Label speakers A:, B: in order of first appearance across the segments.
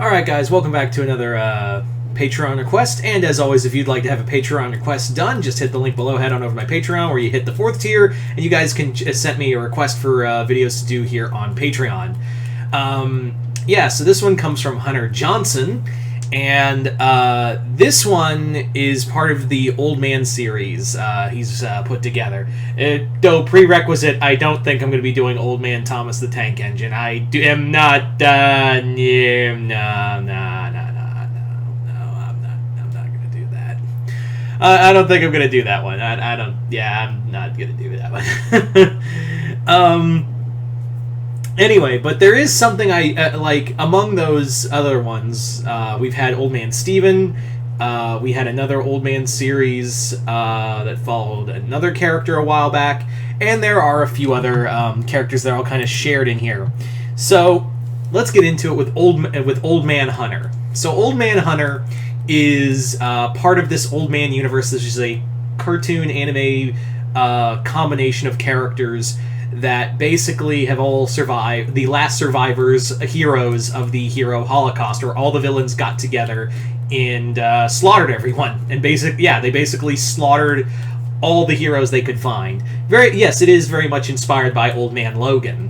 A: Alright guys, welcome back to another Patreon request, and as always, if you'd like to have a Patreon request done, just hit the link below, head on over to my Patreon, where you hit the 4th tier, and you guys can send me a request for videos to do here on Patreon. So this one comes from Hunter Johnson, and this one is part of the Old Man series he's put together. Though prerequisite, I don't think I'm going to be doing Old Man Thomas the Tank Engine. I am not. No, I'm not going to do that. I don't think I'm going to do that one. I don't. Yeah, I'm not going to do that one. Anyway, but there is something I like among those other ones. We've had Old Man Steven. We had another Old Man series that followed another character a while back, and there are a few other characters that are all kind of shared in here. So let's get into it with Old Man Hunter. So Old Man Hunter is part of this Old Man universe. This is a cartoon anime combination of characters that basically have all survived, the last survivors, heroes of the hero Holocaust, where all the villains got together and slaughtered everyone. And they basically slaughtered all the heroes they could find. Yes, it is very much inspired by Old Man Logan.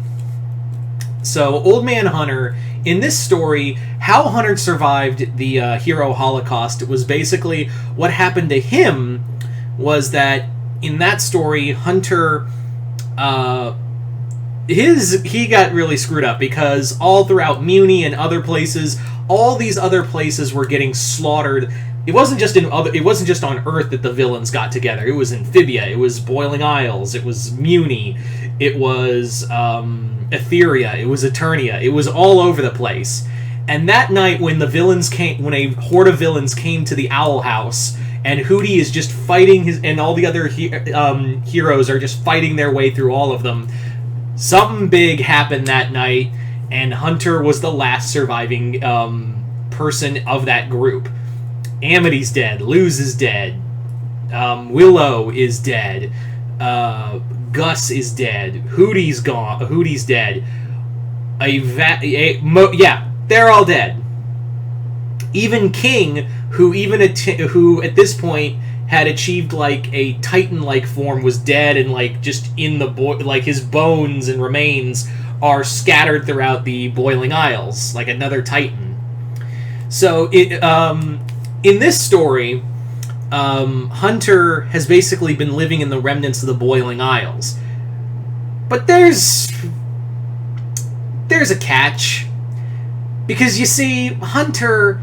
A: So Old Man Hunter, in this story, how Hunter survived the hero Holocaust was basically what happened to him was that in that story, Hunter he got really screwed up because all throughout Muni and other places, all these other places were getting slaughtered. It wasn't just on Earth that the villains got together. It was Amphibia, it was Boiling Isles, it was Muni, it was Etheria, it was Eternia. It was all over the place. And that night when a horde of villains came to the Owl House, and Hootie is just fighting and all the other heroes are just fighting their way through all of them. Something big happened that night, and Hunter was the last surviving person of that group. Amity's dead. Luz is dead. Willow is dead. Gus is dead. Hootie's gone. Hootie's dead. They're all dead. Even King, who at this point had achieved like a Titan-like form, was dead, and just in the his bones and remains are scattered throughout the Boiling Isles, like another Titan. So in this story, Hunter has basically been living in the remnants of the Boiling Isles, but there's a catch, because you see, Hunter,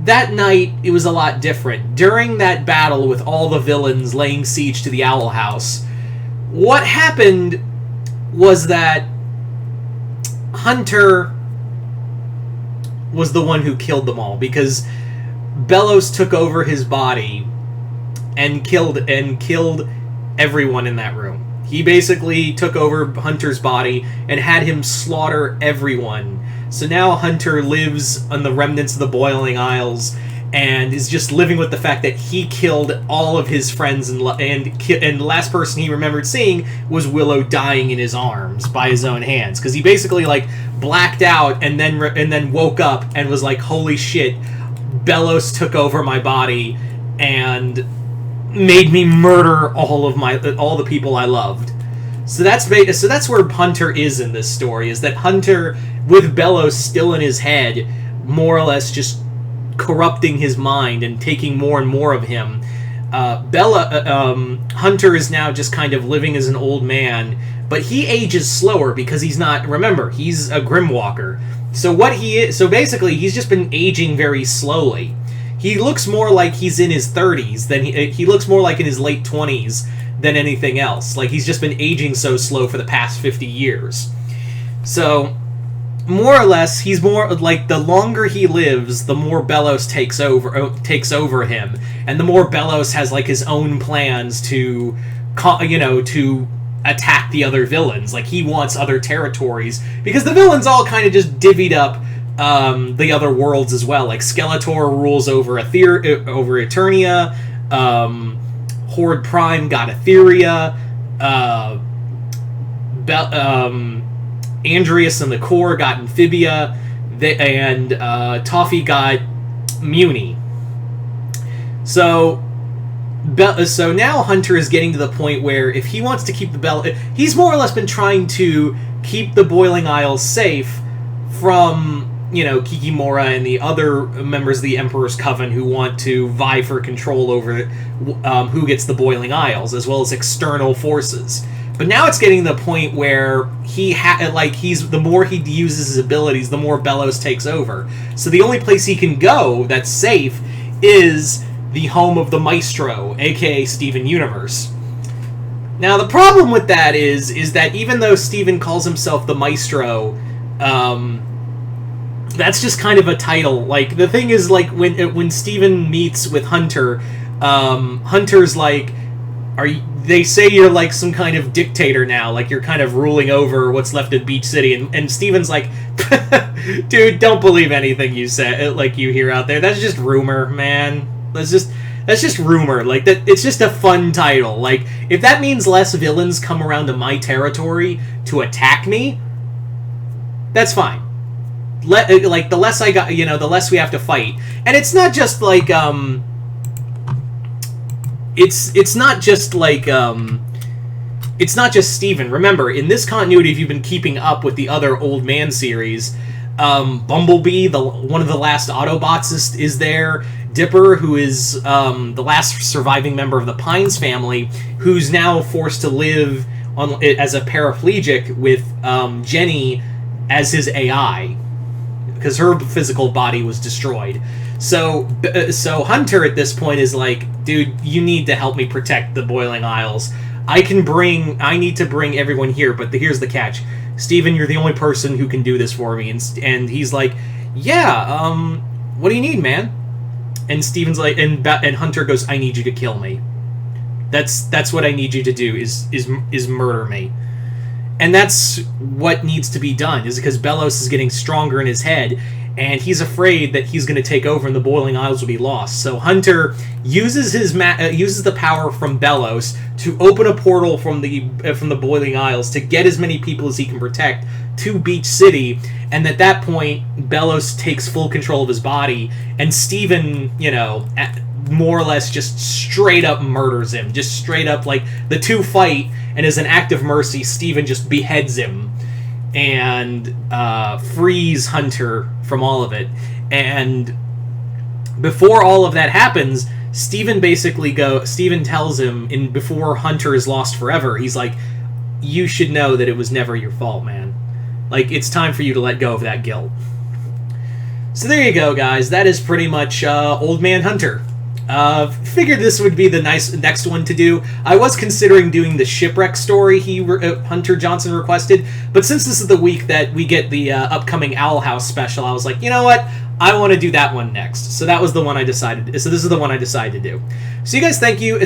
A: that night, it was a lot different. During that battle with all the villains laying siege to the Owl House, what happened was that Hunter was the one who killed them all, because Bellows took over his body and killed everyone in that room. He basically took over Hunter's body and had him slaughter everyone. So now Hunter lives on the remnants of the Boiling Isles and is just living with the fact that he killed all of his friends, and the last person he remembered seeing was Willow dying in his arms by his own hands, because he basically blacked out and then woke up and was like, holy shit, Bellows took over my body and made me murder all the people I loved. So that's where Hunter is in this story, is that Hunter, with Bellows still in his head, more or less just corrupting his mind and taking more and more of him. Hunter is now just kind of living as an old man, but he ages slower because he's a Grimwalker. So basically he's just been aging very slowly. He looks more like he's in his 30s than he looks more like in his late 20s than anything else. Like, he's just been aging so slow for the past 50 years. So, more or less, he's more like, the longer he lives, the more Bellows takes over him, and the more Bellows has his own plans to attack the other villains. Like, he wants other territories, because the villains all kind of just divvied up the other worlds as well. Like, Skeletor rules over Eternia. Horde Prime got Etheria. Andreas and the Core got Amphibia. Toffee got Muni. So now Hunter is getting to the point where if he wants to keep the bell, he's more or less been trying to keep the Boiling Isles safe from, Kikimora and the other members of the Emperor's Coven who want to vie for control over who gets the Boiling Isles, as well as external forces. But now it's getting to the point where the more he uses his abilities, the more Belos takes over. So the only place he can go that's safe is the home of the Maestro, aka Steven Universe. Now the problem with that is that even though Steven calls himself the Maestro, that's just kind of a title. Like, the thing is, like, when Steven meets with Hunter, Hunter's like, they say you're like some kind of dictator now, like you're kind of ruling over what's left of Beach City, and Steven's like, dude, don't believe anything you say, like you hear out there. That's just rumor, man. That's just rumor. Like, that, it's just a fun title. Like, if that means less villains come around to my territory to attack me, that's fine. The less I got, the less we have to fight. And it's not just like, it's not just Steven. Remember, in this continuity, if you've been keeping up with the other Old Man series, Bumblebee, one of the last Autobots, is there. Dipper, who is the last surviving member of the Pines family, who's now forced to live as a paraplegic with Jenny as his AI, because her physical body was destroyed. So Hunter at this point is like, dude, you need to help me protect the Boiling Isles. I need to bring everyone here, but here's the catch. Steven, you're the only person who can do this for me. And he's like, yeah, what do you need, man? And Steven's like, and Hunter goes, I need you to kill me. That's what I need you to do, is murder me. And that's what needs to be done, is because Belos is getting stronger in his head, and he's afraid that he's going to take over and the Boiling Isles will be lost. So Hunter uses uses the power from Belos to open a portal from the Boiling Isles to get as many people as he can protect to Beach City, and at that point, Belos takes full control of his body, and Steven, more or less just straight up murders him. Just straight up, like, the two fight, and as an act of mercy, Steven just beheads him and frees Hunter from all of it. And before all of that happens, Steven tells him, before Hunter is lost forever, he's like, you should know that it was never your fault, man. Like, it's time for you to let go of that guilt. So there you go, guys. That is pretty much Old Man Hunter. Figured this would be the next one to do. I was considering doing the shipwreck story Hunter Johnson requested, but since this is the week that we get the upcoming Owl House special, I was like, you know what? I want to do that one next. So that was the one I decided. So this is the one I decided to do. So you guys, thank you.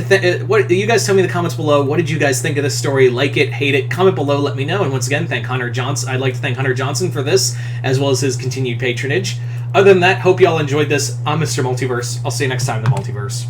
A: What you guys tell me in the comments below. What did you guys think of this story? Like it, hate it, comment below, let me know. And once again, I'd like to thank Hunter Johnson for this, as well as his continued patronage. Other than that, hope you all enjoyed this. I'm Mr. Multiverse. I'll see you next time in the Multiverse.